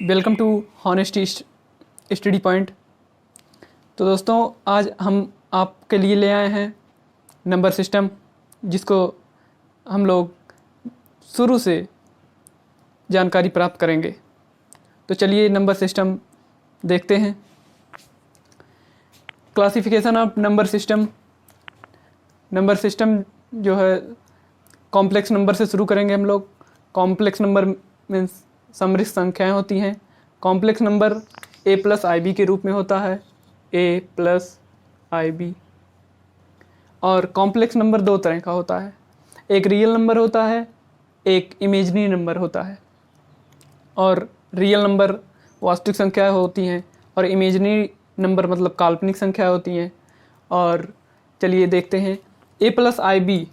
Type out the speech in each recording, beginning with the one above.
Welcome to honesty study point. तो दोस्तों, आज हम आपके लिए ले आए हैं नंबर सिस्टम, जिसको हम लोग शुरू से जानकारी प्राप्त करेंगे। तो चलिए नंबर सिस्टम देखते हैं। Classification of number system. Number system जो है कॉम्प्लेक्स नंबर से शुरू करेंगे हम लोग। कॉम्प्लेक्स नंबर मीन्स समृद्ध संख्याएं होती हैं। Complex number a plus i b के रूप में होता है, a प्लस आई बी। और कॉम्प्लेक्स नंबर दो तरह का होता है, एक रियल नंबर होता है, एक इमेजनरी नंबर होता है। और रियल नंबर वास्तविक संख्या होती हैं और इमेजनरी नंबर मतलब काल्पनिक संख्या होती हैं। और चलिए देखते हैं a प्लस आई बी।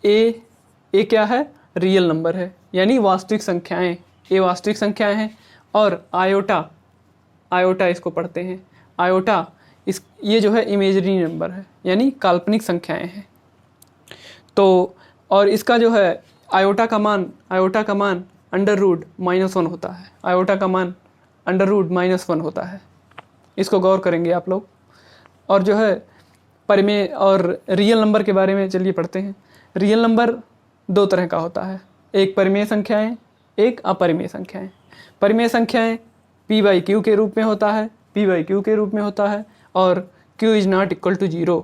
ए क्या है? रियल नंबर है, यानी वास्तविक संख्याएं। ए वास्तविक संख्याएं हैं। और आयोटा इसको पढ़ते हैं। आयोटा ये जो है इमेजनरी नंबर है, यानी काल्पनिक संख्याएं हैं। तो और इसका जो है आयोटा का मान अंडर रूट -1 होता है। आयोटा का मान अंडर रूट -1 होता है। इसको गौर करेंगे आप लोग। और जो है परिमेय और रियल नंबर के बारे में चलिए पढ़ते हैं। रियल नंबर दो तरह का होता है, एक परिमेय संख्याएं, एक अपरिमेय संख्याएं। परिमेय संख्याएं p/q के रूप में होता है, p/q के रूप में होता है। और q is not equal to zero.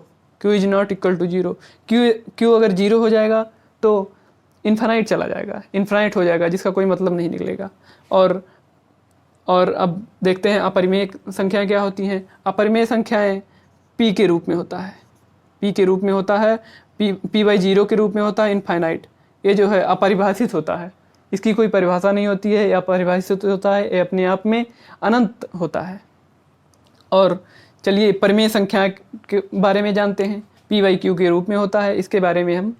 q अगर जीरो हो जाएगा तो इन्फानाइट चला जाएगा, इन्फानाइट हो जाएगा, जिसका कोई मतलब नहीं निकलेगा। और अब देखते हैं अपरिमेय संख्याएं क्या होती हैं। अपरिमेय संख्याएं p के रूप में होता है, p के रूप में होता है, p/0 के रूप में होता है, इनफाइनाइट। ये जो है अपरिभाषित होता है, इसकी कोई परिभाषा नहीं होती है, या परिभाषित होता है, ये अपने आप में अनंत होता है। और चलिए परिमेय संख्या के बारे में जानते हैं। p/q के रूप में होता है, इसके बारे में हम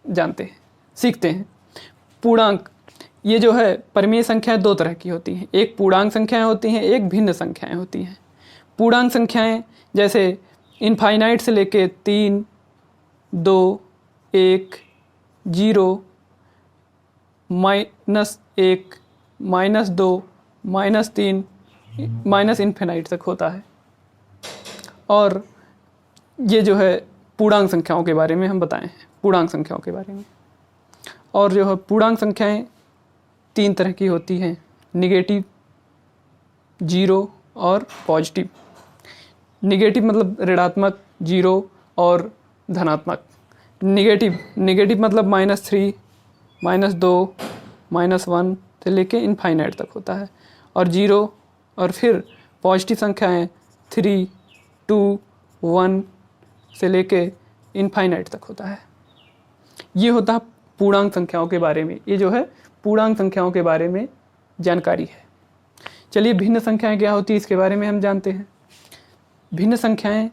जानते हैं, सीखते हैं। पूर्णांक, ये जो है परिमेय संख्याएं दो तरह की होती हैं, एक पूर्णांक संख्याएं होती हैं, एक भिन्न संख्याएं होती हैं। पूर्णांक संख्याएं जैसे इनफाइनाइट से लेके 3, 2, 1, 0, -1, -2, -3, माइनस इन्फिनाइट तक होता है। और ये जो है पूर्णांक संख्याओं के बारे में हम बताए हैं, पूर्णांक संख्याओं के बारे में। और जो है पूर्णांक संख्याएं तीन तरह की होती हैं, निगेटिव, जीरो और पॉजिटिव। निगेटिव मतलब ऋणात्मक, जीरो और धनात्मक। निगेटिव मतलब -3, -2, -1 से लेके इनफाइनाइट तक होता है। और जीरो और फिर पॉजिटिव संख्याएं 3, 2, 1 से लेके इनफाइनाइट तक होता है। ये होता है पूर्णांक संख्याओं के बारे में। ये जो है पूर्णांक संख्याओं के बारे में जानकारी है। चलिए भिन्न संख्याएं क्या होती है इसके बारे में हम जानते हैं। भिन्न संख्याएं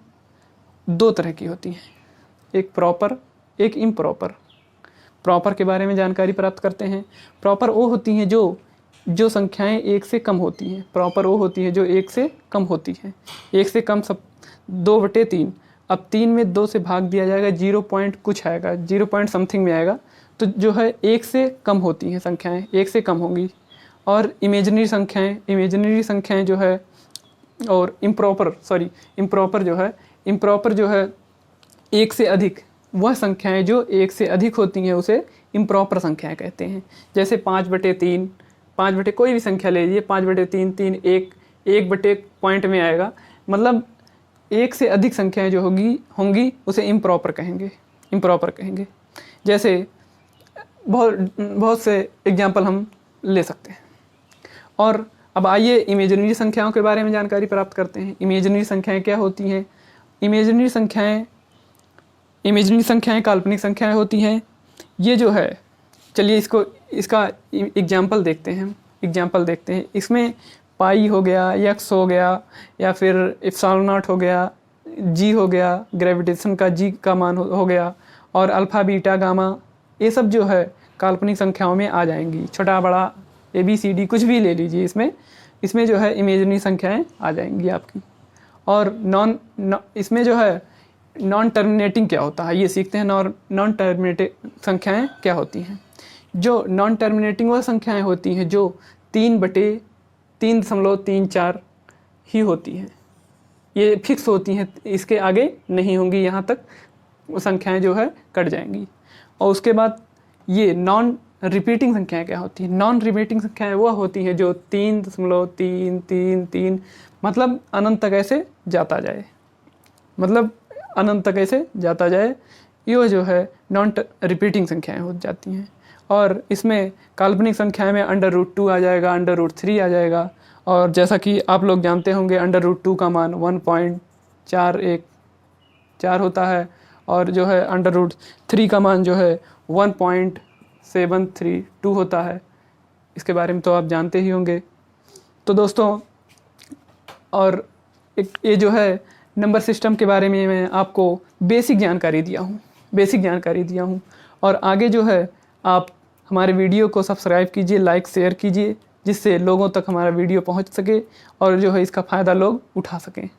दो तरह की होती हैं, एक प्रॉपर, एक इम्प्रॉपर। प्रॉपर के बारे में जानकारी प्राप्त करते हैं। प्रॉपर वो होती हैं जो संख्याएं एक से कम होती हैं। प्रॉपर वो होती हैं जो एक से कम होती हैं। एक से कम सब 2/3। अब 3 में 2 से भाग दिया जाएगा, 0 पॉइंट कुछ आएगा, 0 पॉइंट समथिंग में आएगा। तो जो है एक से कम होती हैं संख्याएं, एक से कम होंगी। और इमेजनरी संख्याएं जो है, और इम्प्रॉपर जो है एक से अधिक, वह संख्याएं जो एक से अधिक होती हैं उसे इम्प्रॉपर संख्याएं कहते हैं। जैसे 5/3, 5 कोई भी संख्या ले लीजिए, 5/3, 1 बटे पॉइंट में आएगा, मतलब एक से अधिक संख्याएं जो होंगी उसे इम्प्रॉपर कहेंगे। जैसे बहुत से एग्जाम्पल हम ले सकते हैं। और अब आइए इमेजनरी संख्याओं के बारे में जानकारी प्राप्त करते हैं। इमेजनरी संख्याएं क्या होती हैं? इमेजनरी संख्याएं काल्पनिक संख्याएं होती हैं। ये जो है, चलिए इसका एग्जाम्पल देखते हैं। इसमें पाई हो गया, एक्स हो गया, या फिर एप्सिलॉन नॉट हो गया, जी हो गया, ग्रेविटेशन का जी का मान हो गया, और अल्फ़ा, बीटा, गामा, ये सब जो है काल्पनिक संख्याओं में आ जाएंगी। छोटा बड़ा ABCD कुछ भी ले लीजिए, इसमें जो है इमेजनरी संख्याएं आ जाएंगी आपकी। और इसमें जो है नॉन टर्मिनेटिंग क्या होता है ये सीखते हैं। नॉन टर्मिनेटिंग संख्याएं क्या होती हैं? जो नॉन टर्मिनेटिंग वह संख्याएं होती हैं जो 3/2 3.34 ही होती हैं, ये फिक्स होती हैं, इसके आगे नहीं होंगी, यहाँ तक संख्याएं जो है कट जाएंगी। और उसके बाद ये नॉन रिपीटिंग संख्याएं क्या होती हैं? नॉन रिपीटिंग संख्याएं वो होती हैं जो 3.333 मतलब अनंत तक ऐसे जाता जाए, मतलब अनंत तक ऐसे जाता जाए, ये जो है नॉन रिपीटिंग संख्याएं हो जाती हैं। और इसमें काल्पनिक संख्याएं में √2 आ जाएगा, √3 आ जाएगा, और जैसा कि आप लोग जानते होंगे √2 का मान 1.414 होता है, और जो है √3 का मान जो है 1.732 होता है। इसके बारे में तो आप जानते ही होंगे। तो दोस्तों, और एक ये जो है नंबर सिस्टम के बारे में मैं आपको बेसिक जानकारी दिया हूँ, और आगे जो है आप हमारे वीडियो को सब्सक्राइब कीजिए, लाइक शेयर कीजिए, जिससे लोगों तक हमारा वीडियो पहुंच सके और जो है इसका फ़ायदा लोग उठा सकें।